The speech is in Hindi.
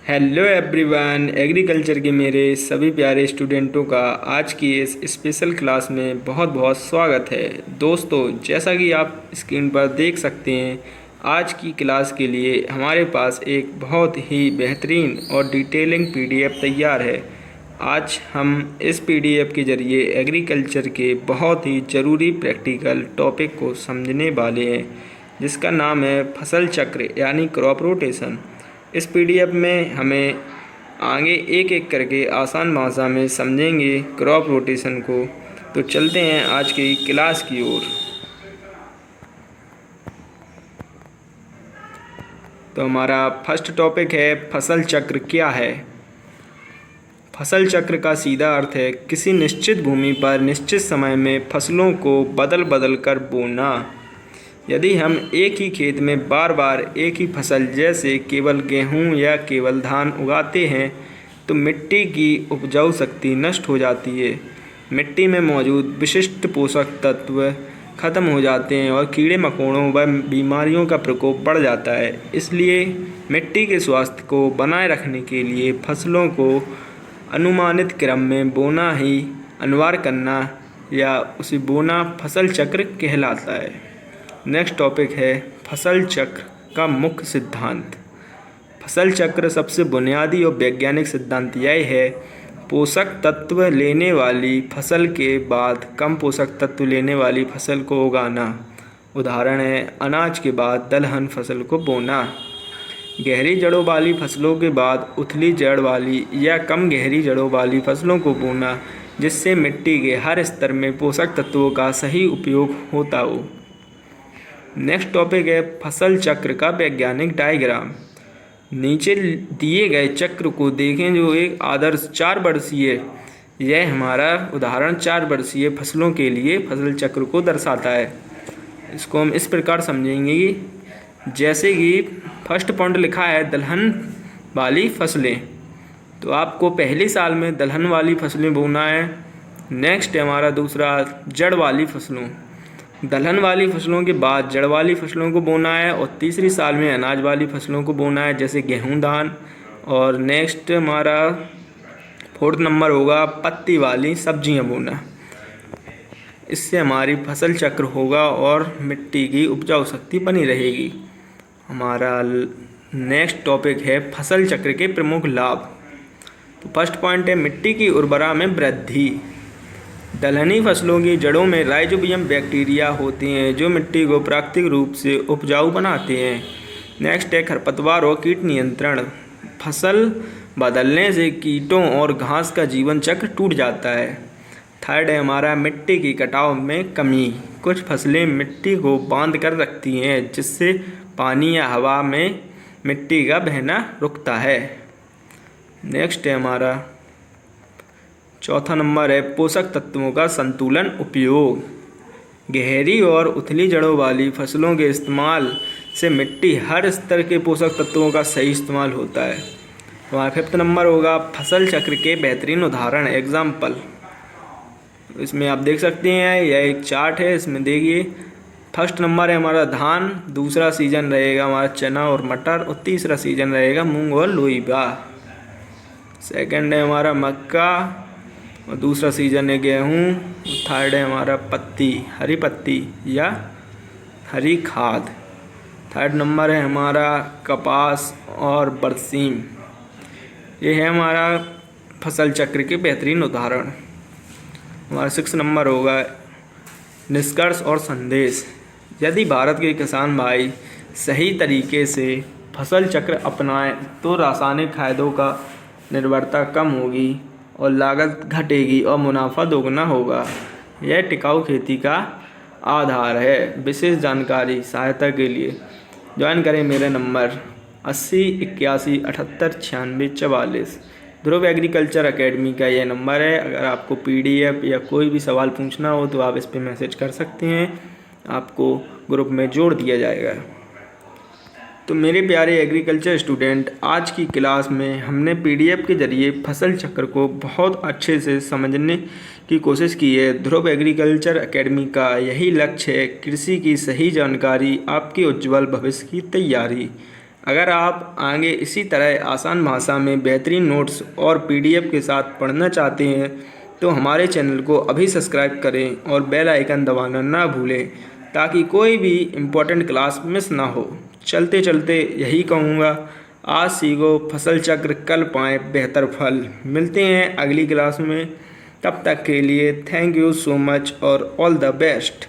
हेलो एवरीवन, एग्रीकल्चर के मेरे सभी प्यारे स्टूडेंटों का आज की इस स्पेशल क्लास में बहुत बहुत स्वागत है। दोस्तों, जैसा कि आप स्क्रीन पर देख सकते हैं, आज की क्लास के लिए हमारे पास एक बहुत ही बेहतरीन और डिटेलिंग पीडीएफ तैयार है। आज हम इस पीडीएफ के ज़रिए एग्रीकल्चर के बहुत ही ज़रूरी प्रैक्टिकल टॉपिक को समझने वाले हैं, जिसका नाम है फसल चक्र यानी क्रॉप रोटेशन। इस पीडीएफ में हमें आगे एक एक करके आसान भाषा में समझेंगे क्रॉप रोटेशन को। तो चलते हैं आज की क्लास की ओर। तो हमारा फर्स्ट टॉपिक है फसल चक्र क्या है। फसल चक्र का सीधा अर्थ है किसी निश्चित भूमि पर निश्चित समय में फसलों को बदल बदल कर बोना। यदि हम एक ही खेत में बार बार एक ही फसल जैसे केवल गेहूं या केवल धान उगाते हैं तो मिट्टी की उपजाऊ शक्ति नष्ट हो जाती है। मिट्टी में मौजूद विशिष्ट पोषक तत्व खत्म हो जाते हैं और कीड़े मकोड़ों व बीमारियों का प्रकोप बढ़ जाता है। इसलिए मिट्टी के स्वास्थ्य को बनाए रखने के लिए फसलों को अनुमानित क्रम में बोना ही अनिवार्य करना या उसे बोना फसल चक्र कहलाता है। नेक्स्ट टॉपिक है फसल चक्र का मुख्य सिद्धांत। फसल चक्र सबसे बुनियादी और वैज्ञानिक सिद्धांत यह है पोषक तत्व लेने वाली फसल के बाद कम पोषक तत्व लेने वाली फसल को उगाना। उदाहरण है अनाज के बाद दलहन फसल को बोना। गहरी जड़ों वाली फसलों के बाद उथली जड़ वाली या कम गहरी जड़ों वाली फसलों को बोना, जिससे मिट्टी के हर स्तर में पोषक तत्वों का सही उपयोग होता हो। नेक्स्ट टॉपिक है फसल चक्र का वैज्ञानिक डायग्राम। नीचे दिए गए चक्र को देखें जो एक आदर्श 4 वर्षीय, यह हमारा उदाहरण 4 वर्षीय फसलों के लिए फसल चक्र को दर्शाता है। इसको हम इस प्रकार समझेंगे कि जैसे कि फर्स्ट पॉइंट लिखा है दलहन वाली फसलें, तो आपको पहले साल में दलहन वाली फसलें बोना है। नेक्स्ट है हमारा दूसरा जड़ वाली फसलों, दलहन वाली फसलों के बाद जड़ वाली फसलों को बोना है और तीसरी साल में अनाज वाली फसलों को बोना है जैसे गेहूं धान। और नेक्स्ट हमारा 4th नंबर होगा पत्ती वाली सब्जियां बोना। इससे हमारी फसल चक्र होगा और मिट्टी की उपजाऊ शक्ति बनी रहेगी। हमारा नेक्स्ट टॉपिक है फसल चक्र के प्रमुख लाभ। तो फर्स्ट पॉइंट है मिट्टी की उर्वरता में वृद्धि। दलहनी फसलों की जड़ों में राइजोबियम बैक्टीरिया होते हैं जो मिट्टी को प्राकृतिक रूप से उपजाऊ बनाते हैं। नेक्स्ट है खरपतवार और कीट नियंत्रण। फसल बदलने से कीटों और घास का जीवन चक्र टूट जाता है। थर्ड है हमारा मिट्टी की कटाव में कमी। कुछ फसलें मिट्टी को बांध कर रखती हैं जिससे पानी या हवा में मिट्टी का बहना रुकता है। नेक्स्ट है हमारा 4था नंबर है पोषक तत्वों का संतुलन उपयोग। गहरी और उथली जड़ों वाली फसलों के इस्तेमाल से मिट्टी हर स्तर के पोषक तत्वों का सही इस्तेमाल होता है। हमारा 5th नंबर होगा फसल चक्र के बेहतरीन उदाहरण एग्जाम्पल। इसमें आप देख सकते हैं यह एक चार्ट है, इसमें देखिए फर्स्ट नंबर है हमारा धान, दूसरा सीजन रहेगा हमारा चना और मटर और तीसरा सीजन रहेगा मूंग और लोईबा। सेकंड है हमारा मक्का और दूसरा सीजन है गेहूँ। थर्ड है हमारा पत्ती, हरी पत्ती या हरी खाद। थर्ड नंबर है हमारा कपास और बरसीम। ये है हमारा फसल चक्र के बेहतरीन उदाहरण। हमारा 6 नंबर होगा निष्कर्ष और संदेश। यदि भारत के किसान भाई सही तरीके से फसल चक्र अपनाएं तो रासायनिक खादों का निर्भरता कम होगी और लागत घटेगी और मुनाफा दोगुना होगा। यह टिकाऊ खेती का आधार है। विशेष जानकारी सहायता के लिए ज्वाइन करें मेरा नंबर 80 81 78 96 44। ध्रुव एग्रीकल्चर एकेडमी का यह नंबर है। अगर आपको पीडीएफ या कोई भी सवाल पूछना हो तो आप इस पर मैसेज कर सकते हैं, आपको ग्रुप में जोड़ दिया जाएगा। तो मेरे प्यारे एग्रीकल्चर स्टूडेंट, आज की क्लास में हमने पीडीएफ के ज़रिए फसल चक्र को बहुत अच्छे से समझने की कोशिश की है। ध्रुव एग्रीकल्चर एकेडमी का यही लक्ष्य है कृषि की सही जानकारी, आपके उज्जवल भविष्य की तैयारी। अगर आप आगे इसी तरह आसान भाषा में बेहतरीन नोट्स और पीडीएफ के साथ पढ़ना चाहते हैं तो हमारे चैनल को अभी सब्सक्राइब करें और बेल आइकन दबाना ना भूलें ताकि कोई भी इम्पोर्टेंट क्लास मिस ना हो। चलते चलते यही कहूँगा, आज सीखो फसल चक्र, कल पाएँ बेहतर फल। मिलते हैं अगली क्लास में, तब तक के लिए थैंक यू सो मच और ऑल द बेस्ट।